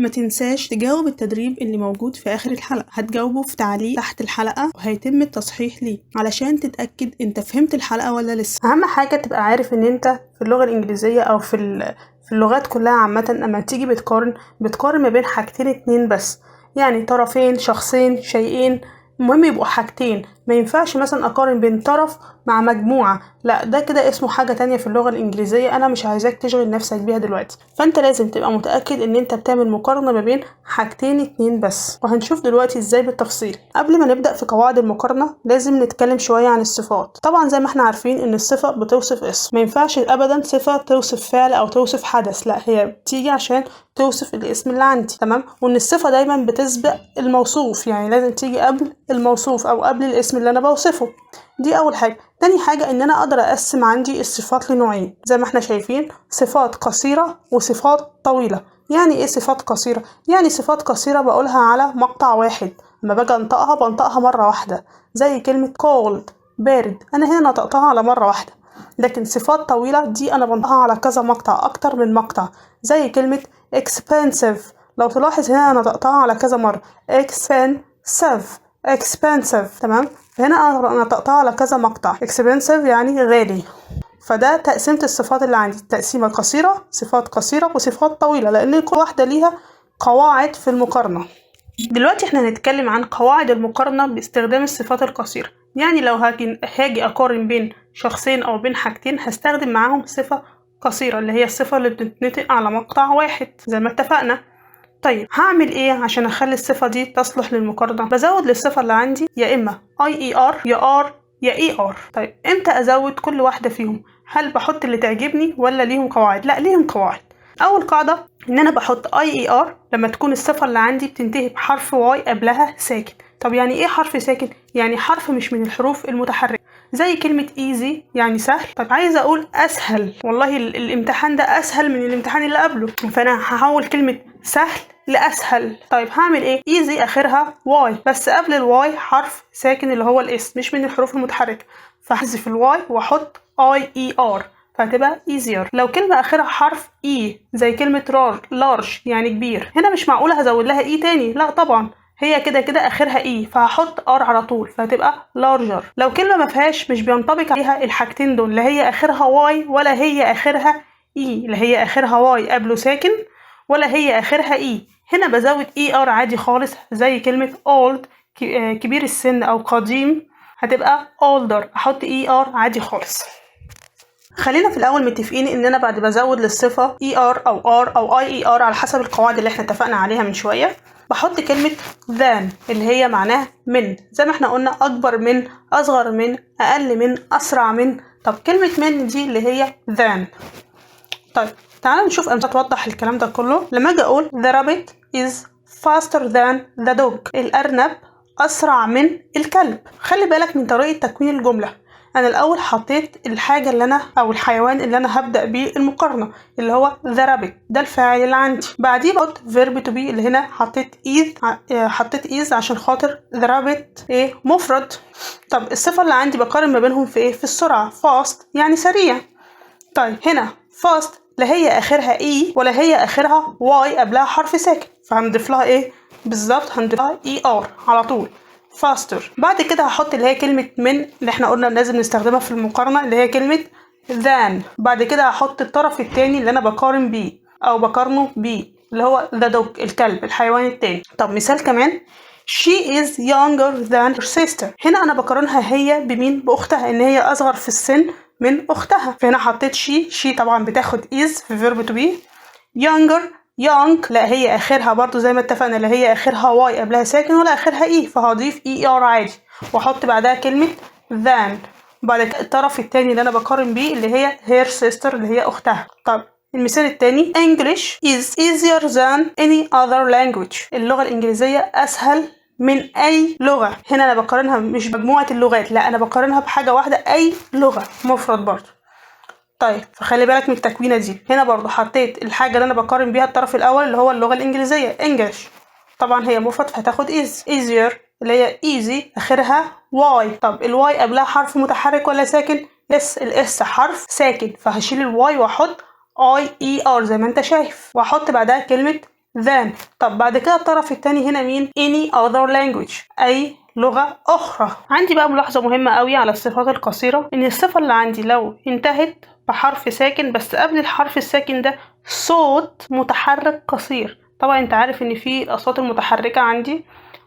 ما تنساش تجاوب التدريب اللي موجود في آخر الحلقة، هتجاوبه في تعليق تحت الحلقة وهيتم التصحيح ليه علشان تتأكد انت فهمت الحلقة ولا لسه. أهم حاجة تبقى عارف ان انت في اللغة الإنجليزية أو في اللغات كلها عامة لما تيجي بتقارن ما بين حاجتين اتنين بس، يعني طرفين، شخصين، شيئين، المهم يبقوا حاجتين. ما ينفعش مثلا اقارن بين طرف مع مجموعة، لا ده كده اسمه حاجة تانية في اللغة الانجليزية، انا مش عايزاك تشغل نفسك بيها دلوقتي. فانت لازم تبقى متأكد ان انت بتعمل مقارنة ما بين حاجتين اتنين بس، وهنشوف دلوقتي ازاي بالتفصيل. قبل ما نبدأ في قواعد المقارنة لازم نتكلم شوية عن الصفات. طبعا زي ما احنا عارفين ان الصفة بتوصف اسم، ما ينفعش ابدا صفة توصف فعل او توصف حدث، لا هي بتيجي عشان توصف الاسم اللي عندي، تمام؟ وان الصفة دايما بتسبق الموصوف، يعني لازم تيجي قبل الموصوف او قبل الاسم اللي انا بوصفه. دي اول حاجة. تاني حاجة ان انا اقدر اقسم عندي الصفات لنوعين زي ما احنا شايفين، صفات قصيرة وصفات طويلة. يعني ايه صفات قصيرة؟ يعني صفات قصيرة بقولها على مقطع واحد، لما باجي انطقها بنطقها مرة واحدة، زي كلمة cold بارد، انا هنا نطقتها على مرة واحدة. لكن صفات طويلة دي انا بنطقها على كذا مقطع، اكتر من مقطع، زي كلمة expensive. لو تلاحظ هنا انا نطقتها على كذا مرة، expensive، تمام؟ فهنا انا نطقتها على كذا مقطع، expensive يعني غالي. فده تقسيمة الصفات اللي عندي، تقسيمة قصيرة، صفات قصيرة، وصفات طويلة، لان كل واحدة ليها قواعد في المقارنة. دلوقتي احنا هنتكلم عن قواعد المقارنة باستخدام الصفات القصيرة. يعني لو هاجي اقارن بين شخصين او بين حاجتين هستخدم معاهم صفة قصيرة، اللي هي الصفة اللي بتتنطق على مقطع واحد زي ما اتفقنا. طيب هعمل ايه عشان اخلي الصفة دي تصلح للمقارنة؟ بزود للصفة اللي عندي يا اما IER يا R يا ER. طيب امتى ازود كل واحدة فيهم؟ هل بحط اللي تعجبني ولا ليهم قواعد؟ لا ليهم قواعد. اول قاعدة ان انا بحط IER لما تكون الصفة اللي عندي بتنتهي بحرف Y قبلها ساكن. طب يعني ايه حرف ساكن؟ يعني حرف مش من الحروف المتحركة، زي كلمة easy يعني سهل. طب عايزة اقول اسهل، والله الامتحان ده اسهل من الامتحان اللي قبله، فانا هحول كلمة سهل لأسهل. طيب هعمل ايه؟ ايزي اخرها واي، بس قبل الواي حرف ساكن اللي هو الاس، مش من الحروف المتحركة، فهحذف الواي واحط IER فهتبقى easier. لو كلمة اخرها حرف اي زي كلمة large يعني كبير، هنا مش معقولة هزود لها اي تاني، لا طبعا هي كده كده اخرها اي، فهحط ار على طول فهتبقى larger. لو كلمة ما فيهاش، مش بينطبق عليها الحاجتين دول، لا هي اخرها واي ولا هي اخرها اي، لا هي اخرها واي قبله ساكن ولا هي اخرها اي، هنا بزود ER عادي خالص، زي كلمة old كبير السن او قديم هتبقى older، احط ER عادي خالص. خلينا في الاول متفقين ان انا بعد بزود للصفة ER او R او IER على حسب القواعد اللي احنا اتفقنا عليها من شوية، بحط كلمة than اللي هي معناها من، زي ما احنا قلنا اكبر من، اصغر من، اقل من، اسرع من. طب كلمة من دي اللي هي than. طيب تعالوا نشوف امثله توضح الكلام ده كله. لما اجي اقول the rabbit is faster than the dog، الارنب اسرع من الكلب. خلي بالك من طريقه تكوين الجمله، انا الاول حطيت الحاجه اللي انا او الحيوان اللي انا هبدا بيه المقارنه اللي هو the rabbit، ده الفاعل اللي عندي، بعديه بحط verb to be اللي هنا حطيت is عشان خاطر the rabbit ايه مفرد. طب الصفه اللي عندي بقارن ما بينهم في ايه؟ في السرعه، fast يعني سريع. طيب هنا fast لا هي اخرها اي ولا هي اخرها واي قبلها حرف ساكن، فهنضيف لها ايه بالظبط؟ هنضيف لها ER على طول، faster. بعد كده هحط اللي هي كلمة من اللي احنا قلنا لازم نستخدمها في المقارنة، اللي هي كلمة than. بعد كده هحط الطرف التاني اللي انا بقارن بيه او بقارنه بيه اللي هو the dog الكلب الحيوان التاني. طب مثال كمان، she is younger than her sister، هنا انا بقارنها هي بمين؟ باختها، ان هي اصغر في السن من اختها، فهنا حطيت she طبعا بتاخد is في verb to be. younger young لا هي اخرها برضو زي ما اتفقنا، لا هي اخرها y قبلها ساكن ولا اخرها e، فهضيف ER عادي واحط بعدها كلمة than. بعد كده الطرف التاني اللي انا بقارن بيه اللي هي her sister اللي هي اختها. طب المثال التاني English is easier than any other language، اللغة الإنجليزية أسهل من أي لغة. هنا أنا بقارنها مش مجموعة اللغات، لا أنا بقارنها بحاجة واحدة، أي لغة مفرد برضو. طيب فخلي بالك من التكوينة دي، هنا برضو حطيت الحاجة اللي أنا بقارن بيها الطرف الأول اللي هو اللغة الإنجليزية English، طبعا هي مفرد فهتاخد is. easier اللي هي easy آخرها y، طب الواي قبلها حرف متحرك ولا ساكن؟ الاس حرف ساكن، فهشيل الواي واحط IER زي ما انت شايف، واحط بعدها كلمة than. طب بعد كده الطرف التاني هنا مين؟ any other language، أي لغة أخرى. عندي بقى ملاحظة مهمة قوي على الصفات القصيرة، إن الصفة اللي عندي لو انتهت بحرف ساكن بس قبل الحرف الساكن ده صوت متحرك قصير. طبعا انت عارف ان في الأصوات المتحركة عندي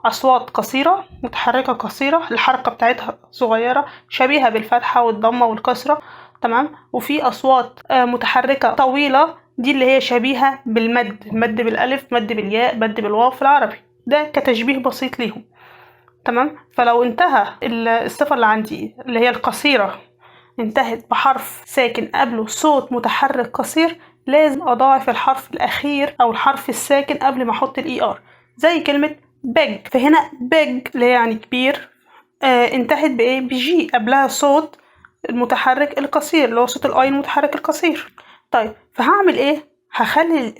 أصوات قصيرة متحركة قصيرة، الحركة بتاعتها صغيرة شبيهة بالفتحة والضمة والكسرة، تمام. وفي أصوات متحركة طويلة، دي اللي هي شبيهة بالمد، مد بالألف، مد بالياء، مد بالواو في العربي، ده كتشبيه بسيط ليهم، تمام. فلو انتهى الصفة اللي عندي اللي هي القصيرة انتهت بحرف ساكن قبله صوت متحرك قصير، لازم أضاعف الحرف الأخير أو الحرف الساكن قبل ما أحط الإي آر، زي كلمة big. فهنا big اللي هي يعني كبير انتهت بإيه؟ بجي قبلها صوت المتحرك القصير اللي هو صوت الآي المتحرك القصير. طيب فهعمل إيه؟ هخلي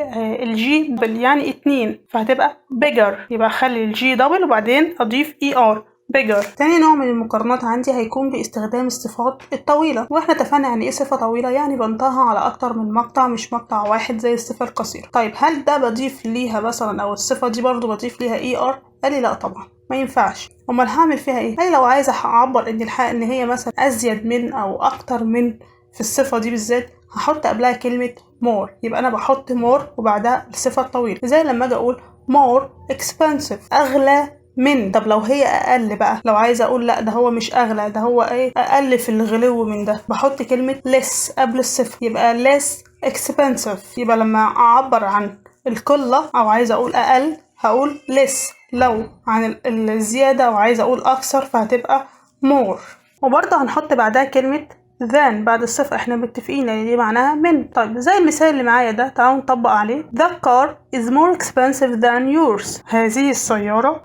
الجي يعني 2، فهتبقى bigger، يبقى اخلي الجي دبل وبعدين اضيف اي ار bigger. تاني نوع من المقارنات عندي هيكون باستخدام الصفات الطويلة، واحنا اتفقنا يعني ايه صفة طويلة، يعني بنطقها على اكتر من مقطع مش مقطع واحد زي الصفة القصيرة. طيب هل ده بضيف ليها مثلا او الصفة دي برضو بضيف ليها اي ار؟ قال لي لا طبعا ما ينفعش. امال هعمل فيها ايه؟ قال لي لو عايزة اعبر ان هي مثلا ازيد من او اكتر من في الصفة دي بالذات، هحط قبلها كلمة more، يبقى أنا بحط more وبعدها الصفة الطويلة، زي لما أجي أقول more expensive، أغلى من. طب لو هي أقل بقى، لو عايزة أقول لأ ده هو مش أغلى، ده هو إيه أقل في الغلو من ده، بحط كلمة less قبل الصفر، يبقى less expensive. يبقى لما أعبر عن القلة أو عايزة أقول أقل هقول less، لو عن الزيادة أو عايزة أقول أكثر فهتبقى more. وبرضه هنحط بعدها كلمة than بعد الصفر، احنا متفقين ان دي معناها من. طيب زي المثال اللي معايا ده تعالوا نطبق عليه. The car is more expensive than yours. هذه السيارة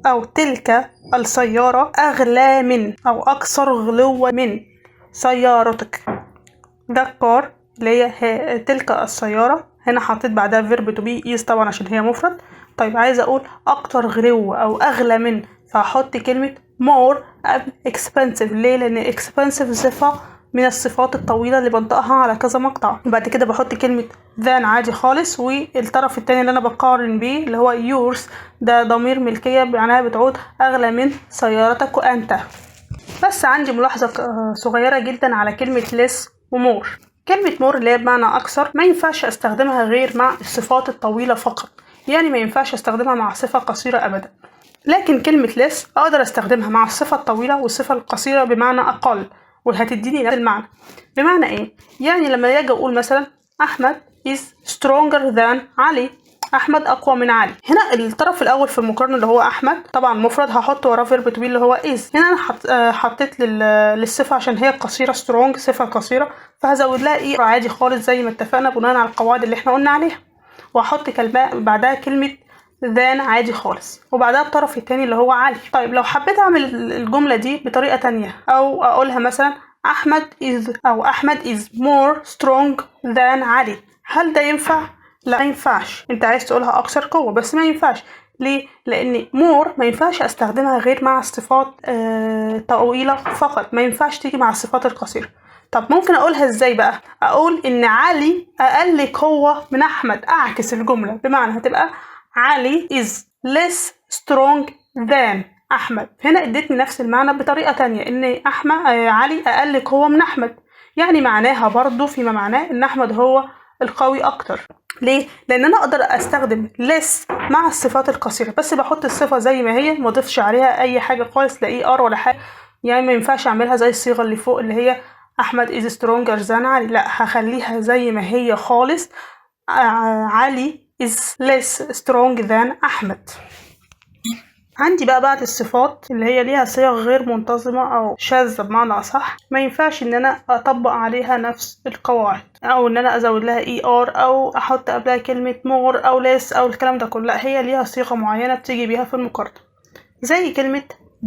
أو تلك السيارة أغلى من أو أكثر غلوا من سيارتك. The car اللي هي تلك السيارة، هنا حطيت بعدها verb to be is طبعا عشان هي مفرد. طيب عايزة أقول أكتر غلو أو أغلى من، فهحط كلمة more قبل expensive. ليه؟ لأن expensive صفة من الصفات الطويلة اللي بنطقها على كذا مقطع. وبعد كده بحط كلمة than عادي خالص، والطرف التاني اللي أنا بقارن بيه اللي هو yours ده ضمير ملكية معناها بتعود أغلى من سيارتك وأنت. بس عندي ملاحظة صغيرة جدا على كلمة less ومور. كلمة مور اللي هي بمعنى أكثر ما ينفعش أستخدمها غير مع الصفات الطويلة فقط، يعني ما ينفعش أستخدمها مع صفة قصيرة أبدا. لكن كلمة less أقدر أستخدمها مع الصفة الطويلة والصفة القصيرة بمعنى أقل، وهتديني نفس المعنى. بمعنى إيه؟ يعني لما يجي أقول مثلا أحمد is stronger than علي، أحمد أقوى من علي. هنا الطرف الأول في المقارنة اللي هو أحمد طبعا مفرد، هحط وراه فيرب تو بي اللي هو is. هنا أنا حطيت للصفة عشان هي قصيرة strong صفة قصيرة، فهزود لها إيه عادي خالص زي ما اتفقنا بناء على القواعد اللي احنا قلنا عليها، وهحط كلمة بعدها كلمة than عادي خالص وبعدها الطرف التاني اللي هو علي. طيب لو حبيت أعمل الجملة دي بطريقة تانية أو أقولها مثلا أحمد is more strong than علي، هل ده ينفع؟ لا ما ينفعش. انت عايز تقولها اكثر قوة بس ما ينفعش. ليه؟ لان مور ما ينفعش استخدمها غير مع الصفات طويلة فقط، ما ينفعش تيجي مع الصفات القصيرة. طب ممكن اقولها ازاي بقى؟ اقول ان علي اقل قوة من احمد، اعكس الجملة، بمعنى هتبقى علي is less strong than احمد. هنا اديتني نفس المعنى بطريقة تانية، ان علي اقل قوة من احمد، يعني معناها برضو فيما معناه ان احمد هو القوي اكتر. ليه؟ لان انا اقدر استخدم less مع الصفات القصيره، بس بحط الصفه زي ما هي، ما اضيفش عليها اي حاجه خالص، لا اي ار ولا حاجه. يعني ما ينفعش اعملها زي الصيغه اللي فوق اللي هي احمد is stronger than علي، لا هخليها زي ما هي خالص. علي is less strong than احمد. عندي بقى بعض الصفات اللي هي ليها صيغ غير منتظمة أو شاذة بمعنى أصح، ما ينفعش إن أنا أطبق عليها نفس القواعد، أو إن أنا أزود لها ER أو أحط قبلها كلمة more أو less أو الكلام ده كله. لا، هي ليها صيغة معينة بتيجي بيها في المقارنة، زي كلمة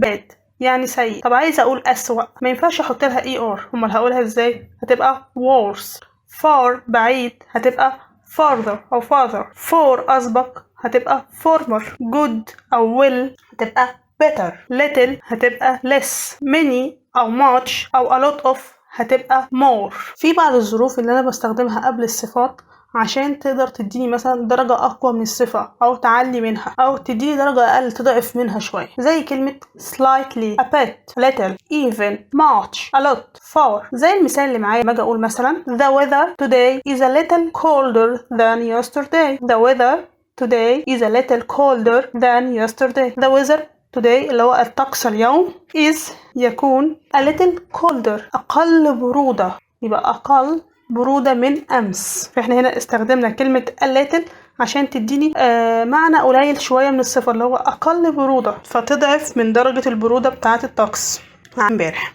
bad يعني سيء. طب عايزة أقول أسوأ، ما ينفعش أحط لها ER، أمال هقولها إزاي؟ هتبقى worse. far بعيد هتبقى farther أو farther. for أسبق هتبقى former. good أو will هتبقى better. little هتبقى less. many أو much أو a lot of هتبقى more. في بعض الظروف اللي أنا بستخدمها قبل الصفات عشان تقدر تديني مثلا درجة أقوى من الصفة أو تعلي منها أو تديني درجة أقل تضعف منها شوية، زي كلمة slightly, a bit, little, even, much, a lot, far. زي المثال اللي معايا لما أجي أقول مثلا the weather today is a little colder than yesterday. The weather today is a little colder than yesterday. The weather today اللي هو الطقس اليوم is يكون a little colder أقل برودة، يبقى أقل برودة من أمس. فإحنا هنا استخدمنا كلمة a little عشان تديني معنى قليل شوية من الصفة اللي هو أقل برودة، فتضعف من درجة البرودة بتاعة الطقس عن امبارح.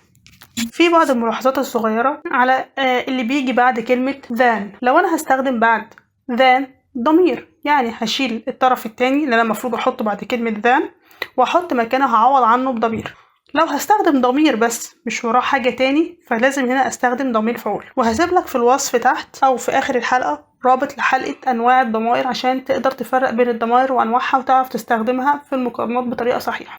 في بعض الملاحظات الصغيرة على اللي بيجي بعد كلمة than. لو أنا هستخدم بعد than ضمير، يعني هشيل الطرف التاني اللي أنا المفروض أحطه بعد كلمة than وأحط مكانه هعوض عنه بضمير. لو هستخدم ضمير بس مش وراه حاجة تاني فلازم هنا استخدم ضمير فعول. وهسيب لك في الوصف تحت او في اخر الحلقة رابط لحلقة انواع الضمائر عشان تقدر تفرق بين الضمائر وانواعها وتعرف تستخدمها في المقارنات بطريقة صحيحة.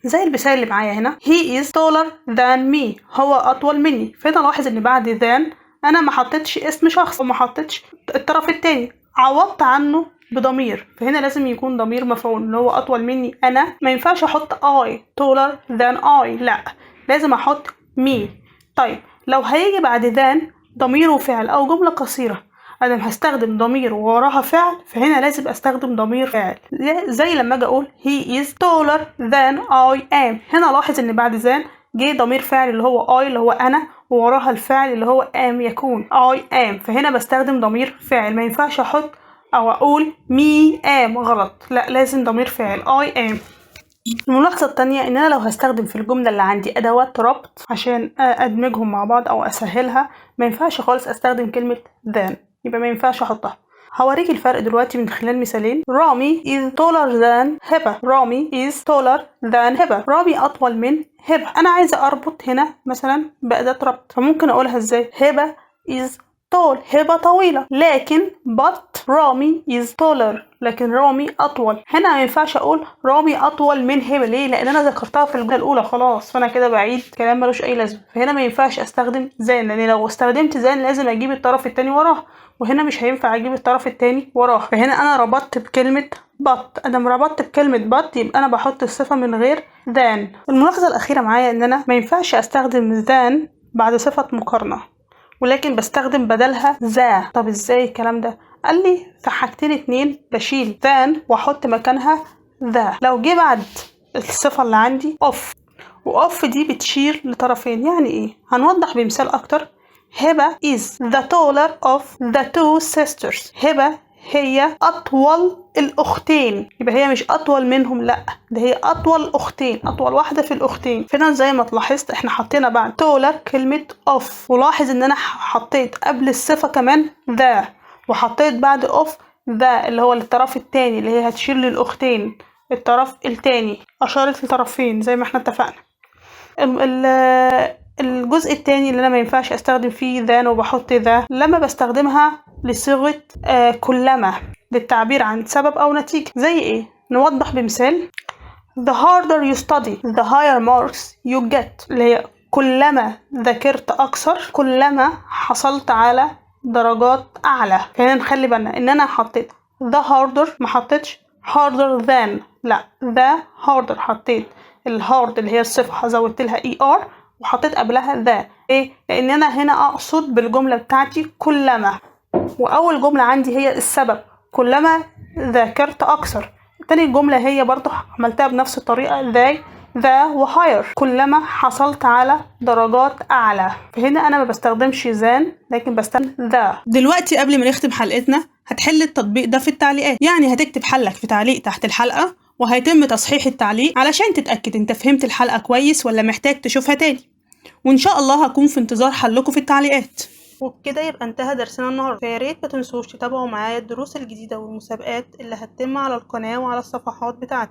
زي المثال اللي معايا هنا he is taller than me، هو اطول مني. فهنا لاحظ ان بعد than انا ما حطيتش اسم شخص وما حطيتش الطرف التاني، عوضت عنه بضمير. فهنا لازم يكون ضمير مفعول اللي هو اطول مني انا. ما ينفعش احط I taller than I، لا لازم احط me. طيب لو هيجي بعد than ضمير وفعل او جملة قصيرة انا هستخدم ضمير ووراها فعل، فهنا لازم استخدم ضمير فاعل. زي لما اجي اقول he is taller than I am. هنا لاحظ ان بعد than جه ضمير فاعل اللي هو I اللي هو انا ووراها الفعل اللي هو am يكون I am. فهنا بستخدم ضمير فاعل، ما ينفعش احط او اقول me am غلط، لا لازم ضمير فاعل I am. الملاحظة التانية ان انا لو هستخدم في الجملة اللي عندي ادوات ربط عشان ادمجهم مع بعض او اسهلها ما ينفعش خالص استخدم كلمة than، يبقى ما ينفعش احطها. هوريك الفرق دلوقتي من خلال مثالين. رامي is taller than هبة. رامي is taller than هبة. رامي اطول من هبة. انا عايزة اربط هنا مثلا بأداة ربط، فممكن اقولها ازاي؟ هبة is tall، هبة طويلة، لكن but رامي is taller، لكن رامي أطول. هنا ما ينفعش أقول رامي أطول من هبة. ليه؟ لأن أنا ذكرتها في الجملة الأولى خلاص، فأنا كده بعيد كلام ملوش أي لازمة. فهنا ما ينفعش أستخدم زان، لأن لو استخدمت زان لازم أجيب الطرف التاني وراه، وهنا مش هينفع أجيب الطرف التاني وراه. فهنا أنا ربطت بكلمة but. أنا ربطت بكلمة but يبقى أنا بحط الصفة من غير than. الملاحظة الأخيرة معايا إن أنا ما ينفعش أستخدم than بعد صفة مقارنة، ولكن بستخدم بدلها ذا. طب ازاي الكلام ده؟ قال لي في حاجتين اتنين بشيل than واحط مكانها ذا. لو جه بعد الصفة اللي عندي of، وof دي بتشير لطرفين. يعني ايه؟ هنوضح بمثال اكتر. هبة is the taller of the two sisters. هبة هي أطول الأختين، يبقى هي مش أطول منهم، لأ ده هي أطول أختين، أطول واحدة في الأختين. فهنا زي ما تلاحظت احنا حطينا بعد taller كلمة of، ولاحظ إن أنا حطيت قبل الصفة كمان ذا، وحطيت بعد of ذا اللي هو الطرف التاني اللي هي هتشير للأختين. الطرف التاني أشارت لطرفين زي ما احنا اتفقنا. الجزء التاني اللي انا ما ينفعش استخدم فيه than وبحط ذا لما بستخدمها لصيغة كلما للتعبير عن سبب او نتيجة. زي ايه؟ نوضح بمثال. the harder you study the higher marks you get، اللي هي كلما ذاكرت اكثر كلما حصلت على درجات اعلى. فهنا نخلي بالنا ان انا حطيت the harder ما حطيتش harder than، لا the harder حطيت الهارد اللي هي الصفة زودت لها er وحطيت قبلها ذا. ايه؟ لان انا هنا اقصد بالجملة بتاعتي كلما، واول جملة عندي هي السبب كلما ذاكرت اكثر. تاني الجملة هي برضو عملتها بنفس الطريقة ذا وهاير كلما حصلت على درجات اعلى. فهنا انا ما بستخدمش زان لكن بستخدم ذا. دلوقتي قبل ما نختم حلقتنا هتحل التطبيق ده في التعليقات، يعني هتكتب حلك في تعليق تحت الحلقة وهيتم تصحيح التعليق علشان تتأكد انت فهمت الحلقة كويس ولا محتاج تشوفها تاني. وان شاء الله هكون في انتظار حلكم في التعليقات. وبكده يبقى انتهى درسنا النهارده. فياريت ما تنسوش تتابعوا معايا الدروس الجديدة والمسابقات اللي هتتم على القناة وعلى الصفحات بتاعتي.